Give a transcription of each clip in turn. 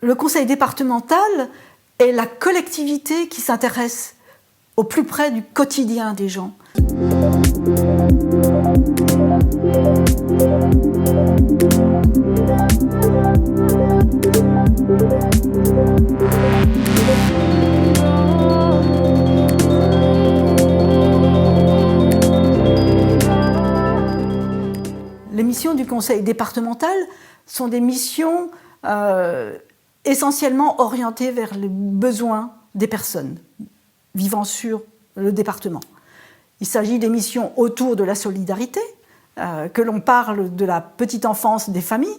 Le conseil départemental est la collectivité qui s'intéresse au plus près du quotidien des gens. Les missions du conseil départemental sont des missions essentiellement orientées vers les besoins des personnes vivant sur le département. Il s'agit des missions autour de la solidarité, que l'on parle de la petite enfance des familles,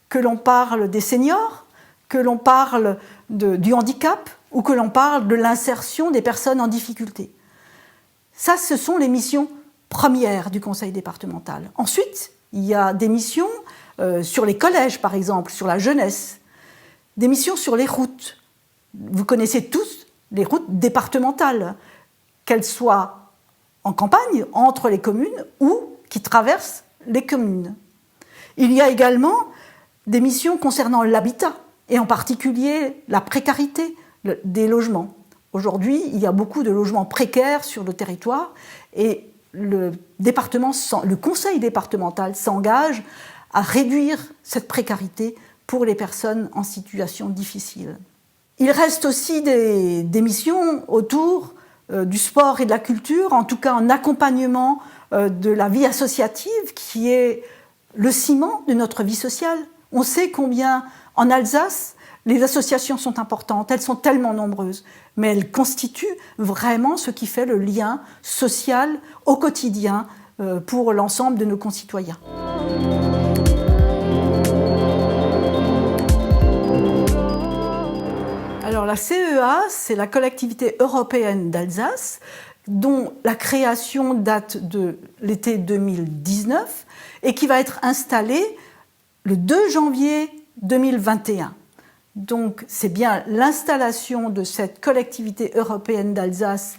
que l'on parle des seniors, que l'on parle du handicap ou que l'on parle de l'insertion des personnes en difficulté. Ça, ce sont les missions premières du conseil départemental. Ensuite, il y a des missions sur les collèges, par exemple, sur la jeunesse, des missions sur les routes. Vous connaissez tous les routes départementales, qu'elles soient en campagne, entre les communes, ou qui traversent les communes. Il y a également des missions concernant l'habitat, et en particulier la précarité des logements. Aujourd'hui, il y a beaucoup de logements précaires sur le territoire, et le conseil départemental s'engage à réduire cette précarité pour les personnes en situation difficile. Il reste aussi des missions autour du sport et de la culture, en tout cas en accompagnement de la vie associative qui est le ciment de notre vie sociale. On sait combien en Alsace les associations sont importantes, elles sont tellement nombreuses, mais elles constituent vraiment ce qui fait le lien social au quotidien pour l'ensemble de nos concitoyens. Alors la CEA, c'est la collectivité européenne d'Alsace, dont la création date de l'été 2019 et qui va être installée le 2 janvier 2021. Donc c'est bien l'installation de cette collectivité européenne d'Alsace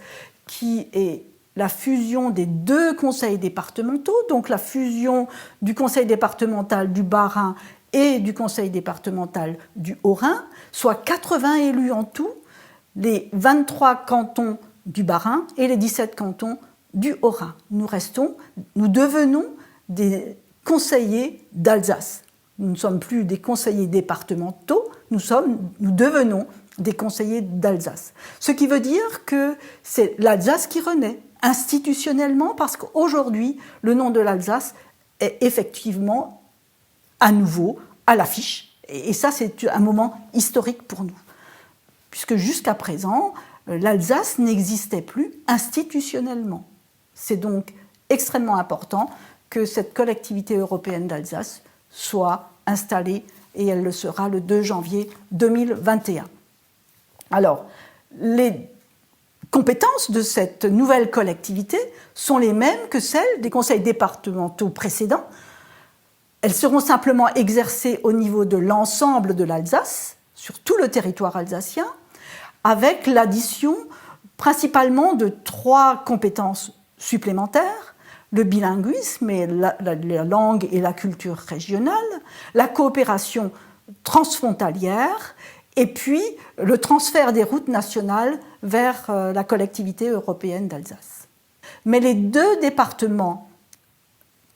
qui est la fusion des deux conseils départementaux, donc la fusion du conseil départemental du Bas-Rhin et du conseil départemental du Haut-Rhin, soit 80 élus en tout, les 23 cantons du Bas-Rhin et les 17 cantons du Haut-Rhin. Nous devenons des conseillers d'Alsace. Nous ne sommes plus des conseillers départementaux, nous devenons des conseillers d'Alsace. Ce qui veut dire que c'est l'Alsace qui renaît institutionnellement, parce qu'aujourd'hui, le nom de l'Alsace est effectivement à nouveau à l'affiche. Et ça, c'est un moment historique pour nous. Puisque jusqu'à présent, l'Alsace n'existait plus institutionnellement. C'est donc extrêmement important que cette collectivité européenne d'Alsace soit installée, et elle le sera le 2 janvier 2021. Alors, les compétences de cette nouvelle collectivité sont les mêmes que celles des conseils départementaux précédents. Elles seront simplement exercées au niveau de l'ensemble de l'Alsace, sur tout le territoire alsacien, avec l'addition principalement de 3 compétences supplémentaires: le bilinguisme et la langue et la culture régionale, la coopération transfrontalière, et puis le transfert des routes nationales vers la collectivité européenne d'Alsace. Mais les 2 départements,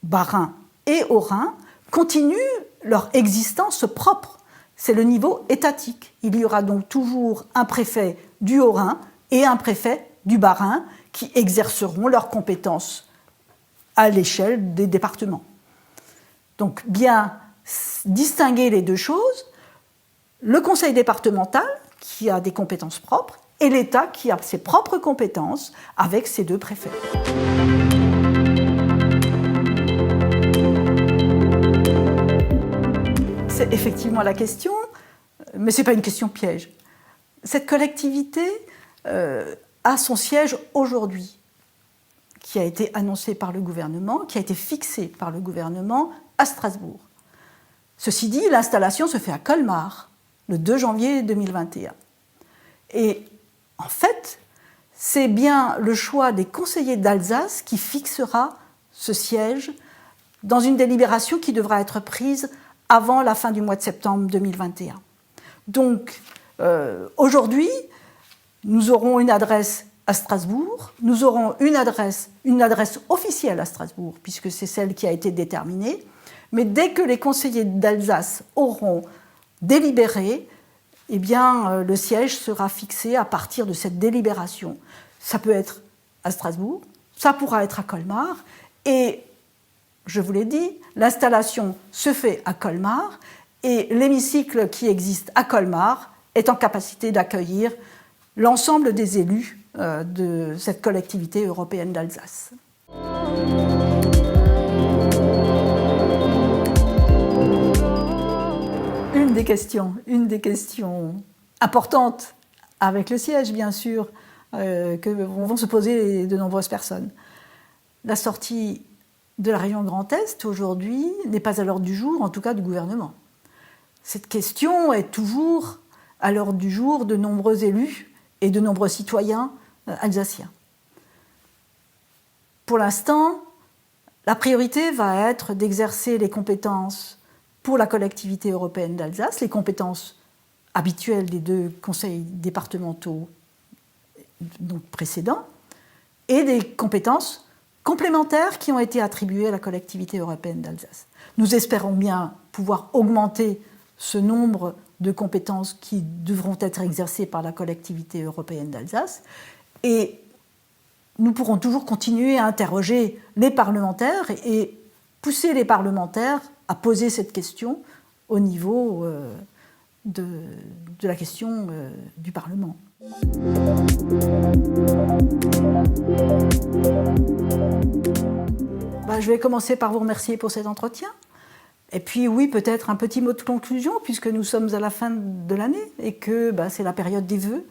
Bas-Rhin et Haut-Rhin, continuent leur existence propre. C'est le niveau étatique. Il y aura donc toujours un préfet du Haut-Rhin et un préfet du Bas-Rhin qui exerceront leurs compétences à l'échelle des départements. Donc, bien distinguer les 2 choses, le conseil départemental qui a des compétences propres et l'État qui a ses propres compétences avec ses 2 préfets. C'est effectivement la question, mais ce n'est pas une question piège. Cette collectivité a son siège aujourd'hui, qui a été annoncé par le gouvernement, qui a été fixé par le gouvernement à Strasbourg. Ceci dit, l'installation se fait à Colmar, le 2 janvier 2021. Et en fait, c'est bien le choix des conseillers d'Alsace qui fixera ce siège dans une délibération qui devra être prise avant la fin du mois de septembre 2021. Donc, aujourd'hui, nous aurons une adresse à Strasbourg, nous aurons une adresse officielle à Strasbourg, puisque c'est celle qui a été déterminée, mais dès que les conseillers d'Alsace auront délibéré, eh bien, le siège sera fixé à partir de cette délibération. Ça peut être à Strasbourg, ça pourra être à Colmar, et je vous l'ai dit, l'installation se fait à Colmar, et l'hémicycle qui existe à Colmar est en capacité d'accueillir l'ensemble des élus de cette collectivité européenne d'Alsace. Une des questions importantes avec le siège, bien sûr, que vont se poser de nombreuses personnes. La sortie de la région Grand Est, aujourd'hui, n'est pas à l'ordre du jour, en tout cas du gouvernement. Cette question est toujours à l'ordre du jour de nombreux élus et de nombreux citoyens alsaciens. Pour l'instant, la priorité va être d'exercer les compétences pour la collectivité européenne d'Alsace, les compétences habituelles des 2 conseils départementaux donc précédents, et des compétences complémentaires qui ont été attribuées à la collectivité européenne d'Alsace. Nous espérons bien pouvoir augmenter ce nombre de compétences qui devront être exercées par la collectivité européenne d'Alsace, et nous pourrons toujours continuer à interroger les parlementaires et pousser les parlementaires à poser cette question au niveau de la question du Parlement. Je vais commencer par vous remercier pour cet entretien. Et puis oui, peut-être un petit mot de conclusion, puisque nous sommes à la fin de l'année et que c'est la période des vœux.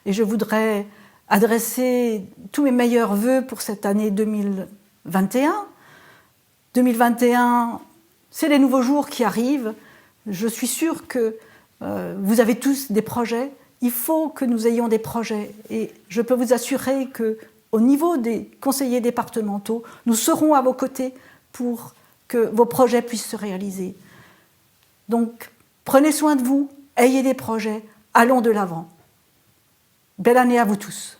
Et je voudrais adresser tous mes meilleurs vœux pour cette année 2021. 2021, c'est les nouveaux jours qui arrivent. Je suis sûre que vous avez tous des projets. Il faut que nous ayons des projets. Et je peux vous assurer qu'au niveau des conseillers départementaux, nous serons à vos côtés pour que vos projets puissent se réaliser. Donc, prenez soin de vous, ayez des projets, allons de l'avant. Belle année à vous tous.